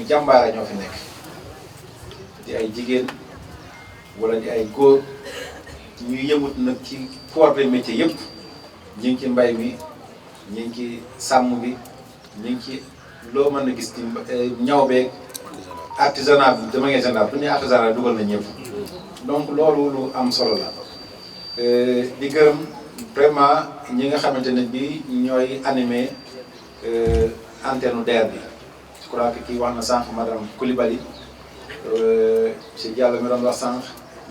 ñu jàmbaara ñoo fi nekk di ay jigéen wala di ay góor ñuy yëngut nag ci corps de métier yëpp ñu ngi ci mbay mi ñu ngi ci sàmm bi ñu ngi ci loo mën a gis ci ñaw beeg artisanat bi dama ngeen général bu ñu artisanat dugal na ñëpp donc loolu lu am solo la di gërëm vraiment ñi nga xamante ne bi ñooy animé antenne DER bi je crois que kii wax na sànq madame Coulibaly monsieur Diallo mi doon wax sànq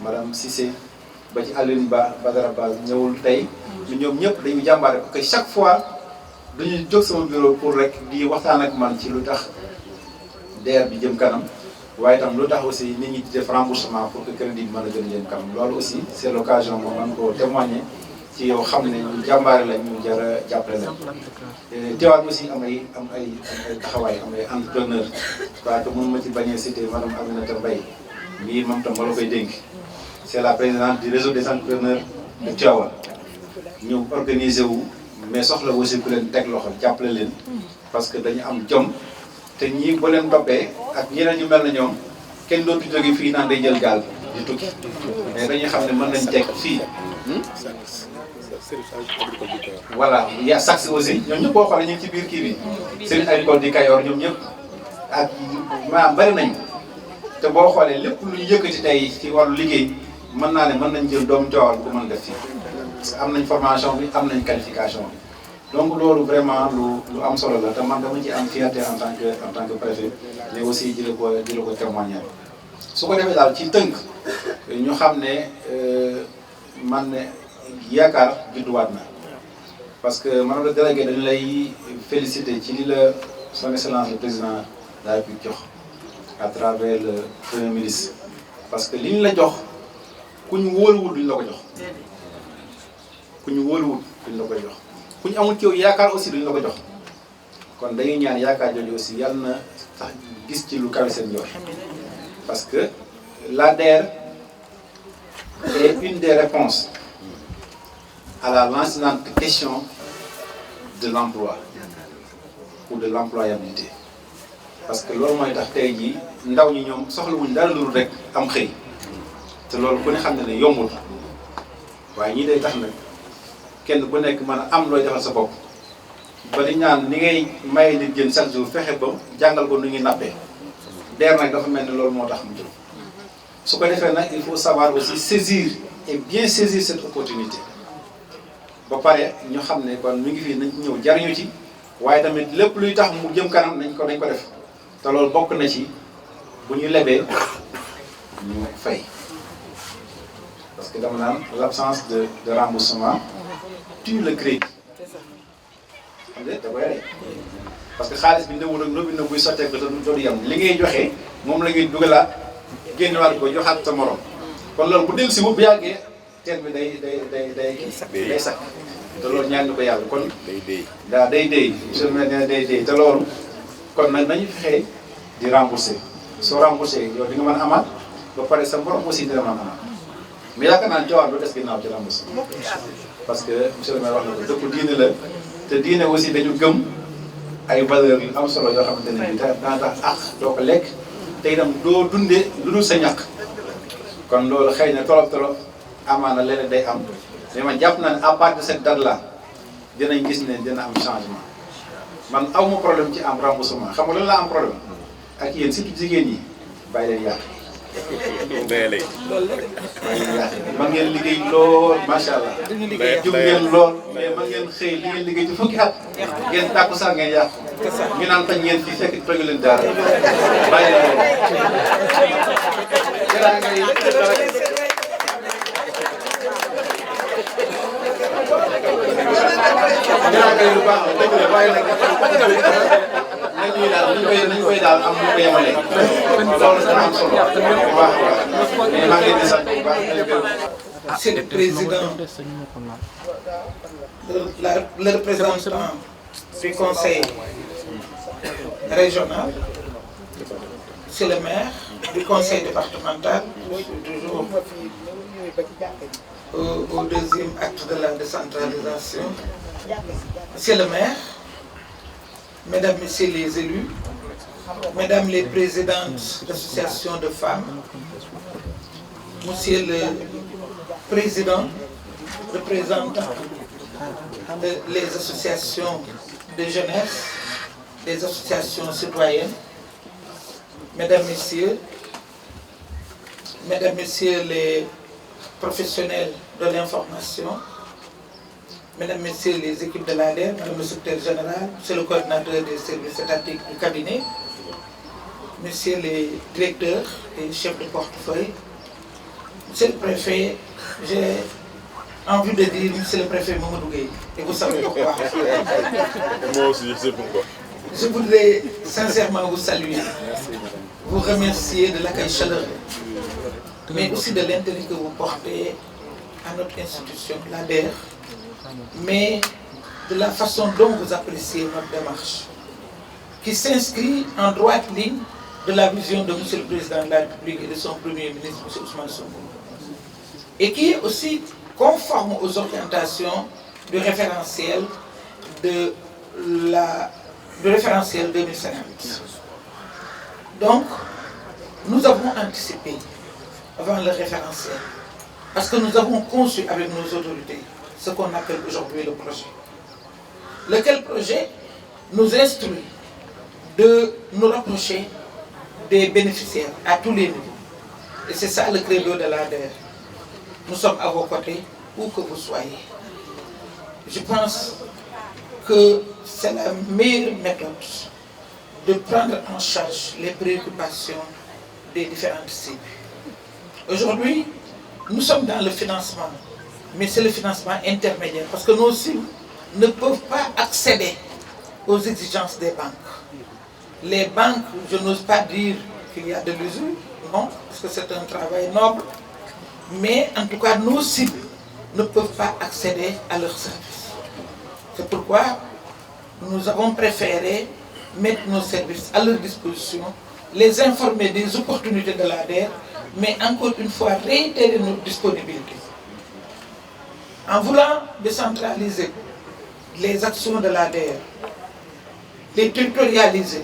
madame Cissé ba ci Aline Badara Ba ñëwul tey ñoom ñëpp dañuy jàmbaare parce que chaque fois dañuy jóg sama bureau pour rek di waxtaan ak man ci lu tax DER bi jëm kanam waaye itam lu tax aussi nit ñi di def remboursement pour que crédit bi mën a gën jëm kanam loolu aussi c' est l' occasion moom man ko témoigner ci yow xam ne ñu jàmbaare lañ ñu jar a jàppale lañ teewaat aussi am ay taxawaay am ay entrepreneur parce que mun ma ci bañ a citer madame Aminata Mbaye mii moom tam ma la koy dénk c' est la présidente du réseau des entrepreneurs de Tivaouane ñu organiser wu mais soxla aussi ku leen teg loxo jàppale leen parce que dañu am jom te ñii boo leen toppee ak ñeneen ñu mel na ñoom kenn dootu jóge fii naan day jël gaal di tukki mais dañuy xam ne mën nañ teg fii voilà ya sax aussi ñoom ñëpp boo xoolee ñu ngi ci biir kii bi service agricole di Kayor ñoom ñëpp ak maanaam bari nañu te boo xoolee lépp lu ñu yëkkati tey ci wàllu liggéey mën naa ne mën nañ jël doomu Tivaouane bu ko mën def fii parce que am nañ formation bi am nañ qualification bi donc loolu vraiment lu am solo la te man dama ci am fierté en tant que préfet mais aussi di la ko témoigner su ko defee daal ci tënk ñu xam ne man ne yaakaar judduwaat na parce que madame le délégué dañu lay féliciter ci li la son excellence le président de la République jox à travers le premier ministre parce que li ñu la jox ku ñu wóoluwul duñ la ko jox ku ñu wóoluwul duñ la ko jox ku ñu amul ci yow yaakaar aussi duñ la ko jox kon dañuy ñaan yaakaar jooju aussi yàlla na sax gis ci lu kawe seen yor parce que la DER est une des réponses à la lancinante question de l'emploi ou de l'employabilité parce que loolu mooy tax tey jii ndaw ñi ñoom soxlawuñ dara lu rek am xëy te loolu ku ne xam ne yombul waaye ñii day tax nag kenn ku nekk mën a am looy defal sa bopp ba di ñaan ni ngay maye nit jën chaque jour fexe ba jàngal ko nu ñuy nappee DER nag dafa mel ni loolu moo tax mu jóg su ko defee nag il faut savoir aussi saisir et bien saisir cette opportunité ba pare ñu xam ne kon mi ngi fii nañ ci ñëw jariñu ci waaye tamit lépp luy tax mu jëm kanam nañ ko def te loolu bokk na ci bu ñu lebee ñu fay parce que dama naan l'absence de remboursement tue le crédit xam nga da koy rey parce que xaalis bi newul ak robinet na buy sotteeku te du yem li ngay joxe moom la ñuy dugalaat génnewaat ko joxaat sa morom kon loolu bu dellu si bu yàggee teen bi day sakk te loolu ñaan na ko yàlla kon day déy monsieur le maire day déy te loolu kon nag nañu fexee di rembourser soo remboursé yow di nga mën a amaat ba pare sa morom aussi dina mën a amaat mais yaakaar naa Tivaouane du des ginnaaw ci remboursement parce que monsieur le maire wax na ko dëkk diine la te diine aussi dañu gëm ay valeurs yu am solo yoo xamante ne bii dana tax doo ko lekk te itam doo dundee lu dul sa ñàkk kon loolu xëy na tolof amaana leneen day am mais man jàpp naa ne à partir de cette date là dinañ gis ne dina am changement man aw ma problème ci am remboursement xam nga lan laa am problème ak yéen surtout jigéen ñi bàyyi leen yàq. man ngeen liggéey lool macha allah. jub ngeen lool mais man ngeen xëy li ngeen liggéey ci fukki at. ngeen tàkku sax ngeen yàq. ñu naan tañ ngeen fii fekk toju leen dara bàyyi leen lu baax la dëgg la waaye nag nañu koy daal am lu ko yemalee loolu dana am solo bu baax a baax mais maa ngi leen di sant bu baax. C'est le président, le représentant du conseil régional, c'est le maire du conseil départemental, toujours au deuxième acte de la décentralisation. C'est le maire, mesdames, messieurs les élus, Mesdames les présidentes d'associations de femmes, Monsieur le Président, représentant les associations de jeunesse, des associations citoyennes, Mesdames, Messieurs les professionnels de l'information, Mesdames, Messieurs les équipes de l'ADER, Madame le secrétaire général, Monsieur le coordinateur des services étatiques du cabinet, Messieurs les directeurs et chefs de portefeuille, Monsieur le préfet, j'ai envie de dire Monsieur le préfet Mamadou Gueye, et vous savez pourquoi. Moi aussi, je sais pourquoi. Je voudrais sincèrement vous saluer, vous remercier de l'accueil chaleureux, mais aussi de l'intérêt que vous portez à notre institution, l'ADER, mais de la façon dont vous appréciez notre démarche, qui s'inscrit en droite ligne de la vision de M. le Président de la République et de son Premier ministre, M. Ousmane Sonko, et qui est aussi conforme aux orientations du référentiel de référentiel 2050. Donc, nous avons anticipé avant le référentiel, parce que nous avons conçu avec nos autorités ce qu'on appelle aujourd'hui le projet. Lequel projet nous instruit de nous rapprocher des bénéficiaires à tous les niveaux. Et c'est ça le credo de l'ADER. Nous sommes à vos côtés, où que vous soyez. Je pense que c'est la meilleure méthode de prendre en charge les préoccupations des différentes cibles. Aujourd'hui, nous sommes dans le financement, mais c'est le financement intermédiaire, parce que nos cibles ne peuvent pas accéder aux exigences des banques. Les banques, je n'ose pas dire qu'il y a de l'usure, non, parce que c'est un travail noble, mais en tout cas, nos cibles ne peuvent pas accéder à leurs services. C'est pourquoi nous avons préféré mettre nos services à leur disposition, les informer des opportunités de l'ADER, mais encore une fois réitérer notre disponibilité. En voulant décentraliser les actions de l'ADER, les territorialiser,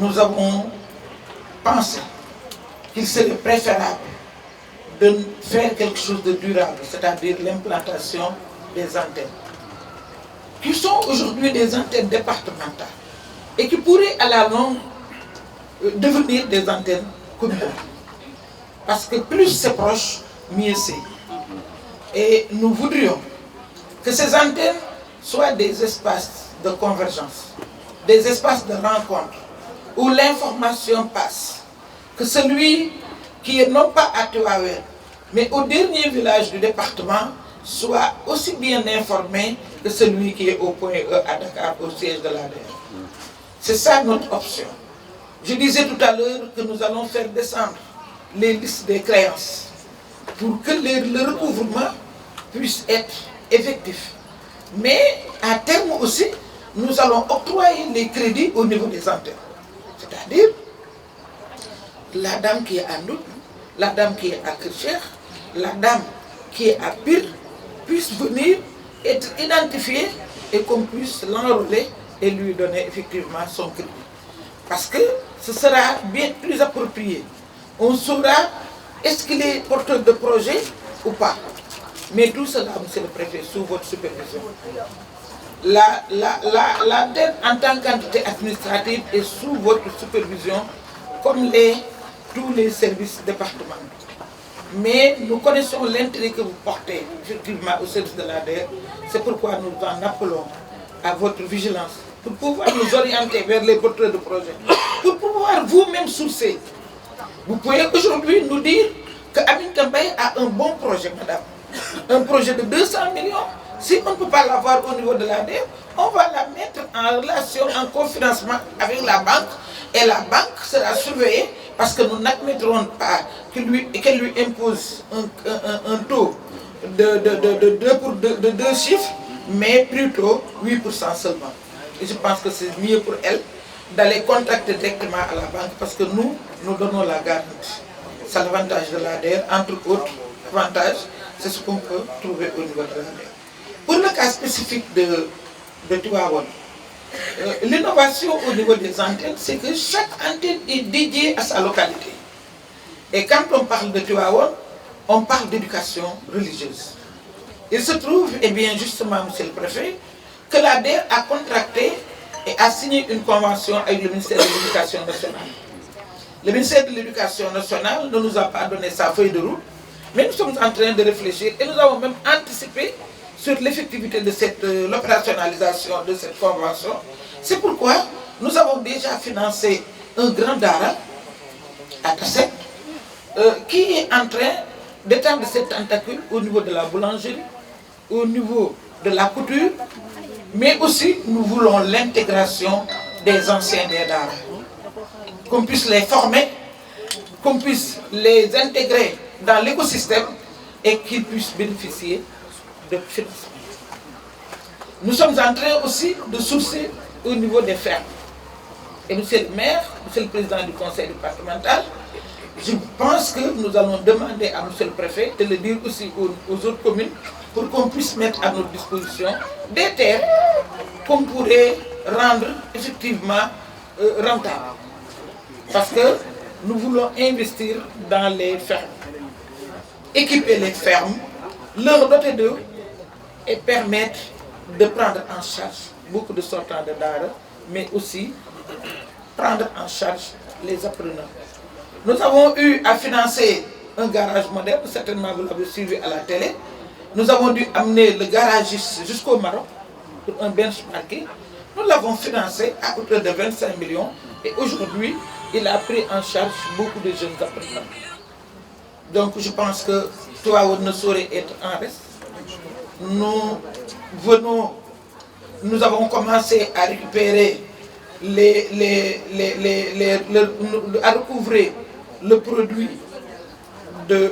nous avons pensé qu'il serait préférable de faire quelque chose de durable, c'est-à-dire l'implantation des antennes, qui sont aujourd'hui des antennes départementales et qui pourraient à la longue devenir des antennes communales. Parce que plus c'est proche, mieux c'est. Et nous voudrions que ces antennes soient des espaces de convergence, des espaces de rencontre, où l'information passe. Que celui qui est non pas à Tivaouane, mais au dernier village du département, soit aussi bien informé que celui qui est au point E à Dakar, au siège de l'ADER. C'est ça notre option. Je disais tout à l'heure que nous allons faire descendre les listes des créances pour que le recouvrement puisse être effectif. Mais à terme aussi, nous allons octroyer les crédits au niveau des antennes. C'est-à-dire, la dame qui est à Ndouk, la dame qui est à Kircher, la dame qui est à Pire, puisse venir être identifiée et qu'on puisse l'enrôler et lui donner effectivement son crédit. Parce que ce sera bien plus approprié. On saura est-ce qu'il est porteur de projet ou pas. Mais tout cela, monsieur le préfet, sous votre supervision. La dette en tant qu'entité administrative est sous votre supervision, comme tous les services départementaux. Mais nous connaissons l'intérêt que vous portez effectivement au service de l'ADER. C'est pourquoi nous en appelons à votre vigilance pour pouvoir nous orienter vers les porteurs de projets, pour pouvoir vous-même sourcer. Vous pouvez aujourd'hui nous dire que Aminata Mbaye a un bon projet, madame. Un projet de 200 millions. Si on ne peut pas l'avoir au niveau de l'ADER, on va la mettre en relation, en cofinancement avec la banque. Et la banque sera surveillée parce que nous n'admettrons pas qu'elle lui impose un taux de 2 chiffres, mais plutôt 8% seulement. Et je pense que c'est mieux pour elle d'aller contacter directement à la banque parce que nous donnons la garantie. C'est l'avantage de l'ADER, entre autres avantages, c'est ce qu'on peut trouver au niveau de l'ADER. Pour le cas spécifique de Tivaouane, L'innovation au niveau des antennes, c'est que chaque antenne est dédiée à sa localité. Et quand on parle de Tivaouane, on parle d'éducation religieuse. Il se trouve, eh bien justement, monsieur le préfet, que l'ADER a contracté et a signé une convention avec le ministère de l'Éducation nationale. Le ministère de l'Éducation nationale ne nous a pas donné sa feuille de route, mais nous sommes en train de réfléchir et nous avons même anticipé sur l'effectivité de l'opérationnalisation de cette convention. C'est pourquoi nous avons déjà financé un grand dara à Tasset qui est en train d'étendre ses tentacules au niveau de la boulangerie, au niveau de la couture, mais aussi nous voulons l'intégration des anciens des dara. Qu'on puisse les former, qu'on puisse les intégrer dans l'écosystème et qu'ils puissent bénéficier de financement. Nous sommes en train aussi de sourcer au niveau des fermes. Et monsieur le maire, monsieur le président du conseil départemental, je pense que nous allons demander à monsieur le préfet de le dire aussi aux autres communes pour qu'on puisse mettre à notre disposition des terres qu'on pourrait rendre effectivement rentables. Parce que nous voulons investir dans les fermes, équiper les fermes, leur doter d'eau et permettre de prendre en charge beaucoup de sortants de Dara, mais aussi prendre en charge les apprenants. Nous avons eu à financer un garage moderne, certainement vous l'avez suivi à la télé. Nous avons dû amener le garagiste jusqu'au Maroc pour un benchmarking. Nous l'avons financé à hauteur de 25 millions et aujourd'hui, il a pris en charge beaucoup de jeunes apprenants. Donc je pense que Tivaouane ne saurait être en reste. Nous avons commencé à récupérer à recouvrer le produit du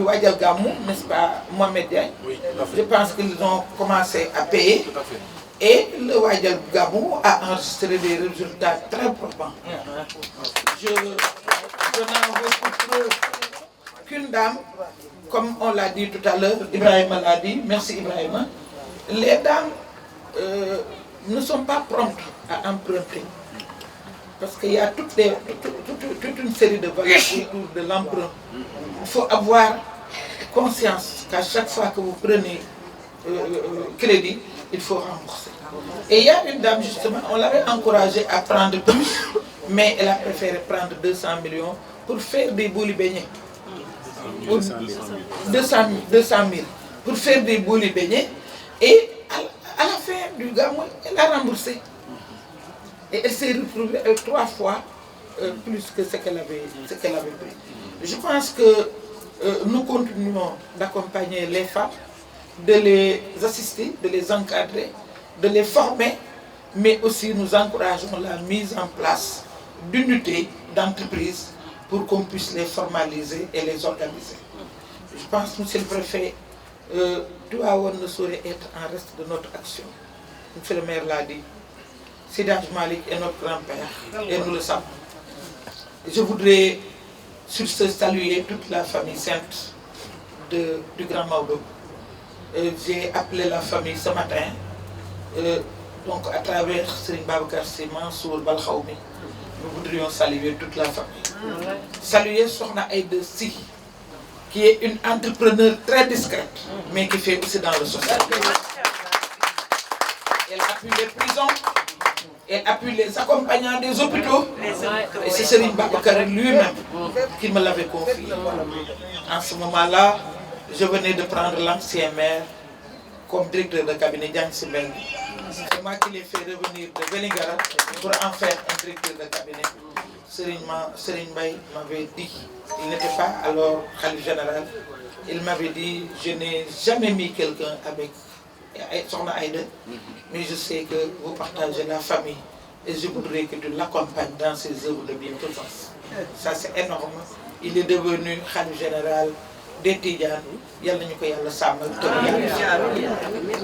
Wadjal Gamou, n'est-ce pas, Mohamed Diagne? Oui, je pense qu'ils ont commencé à payer. Et le Wadjal Gamou a enregistré des résultats très probants. Je n'en veux pour preuve qu'une dame, comme on l'a dit tout à l'heure, Ibrahima l'a dit, merci Ibrahima, les dames ne sont pas promptes à emprunter. Parce qu'il y a toute une série de valeurs autour de l'emprunt. Il faut avoir conscience qu'à chaque fois que vous prenez crédit, il faut rembourser. Et il y a une dame, justement, on l'avait encouragée à prendre plus, mais elle a préféré prendre 200 millions pour faire des boulis beignets. 200 000 pour faire des boulis beignets. Et à la fin du gamou, elle a remboursé. Et elle s'est retrouvée avec 3 fois plus que ce qu'elle avait pris. Je pense que nous continuons d'accompagner les femmes, de les assister, de les encadrer, de les former, mais aussi nous encourageons la mise en place d'unités d'entreprise pour qu'on puisse les formaliser et les organiser. Je pense, monsieur le préfet, Tivaouane ne saurait être en reste de notre action. Monsieur le maire l'a dit, Seydi Hadji Malick est notre grand-père et nous le savons. Je voudrais sur ce saluer toute la famille sainte du Grand Maodo. J'ai appelé la famille ce matin, donc à travers Serigne Babacar Sy Mansour Bal Khaoumi, nous voudrions saluer toute la famille. Saluer Sokhna Aïda Sy, qui est une entrepreneure très discrète, mais qui fait aussi dans le social. Elle appuie les prisons, elle appuie les accompagnants des hôpitaux. Et c'est Serigne Babacar lui-même qui me l'avait confié. En ce moment-là, je venais de prendre l'ancien maire comme directeur de cabinet Diagne Sy Mbengue. C'est moi qui l'ai fait revenir de Vélingara pour en faire un directeur de cabinet. Serigne Mbaye m'avait dit, il n'était pas alors khalife général, il m'avait dit, je n'ai jamais mis quelqu'un avec Sokhna Aïda, mais je sais que vous partagez la famille et je voudrais que tu l'accompagnes dans ses œuvres de bienfaisance. Ça c'est énorme. Il est devenu khalife général des Tidjanes. Yalla nañu ko Yalla sàmmal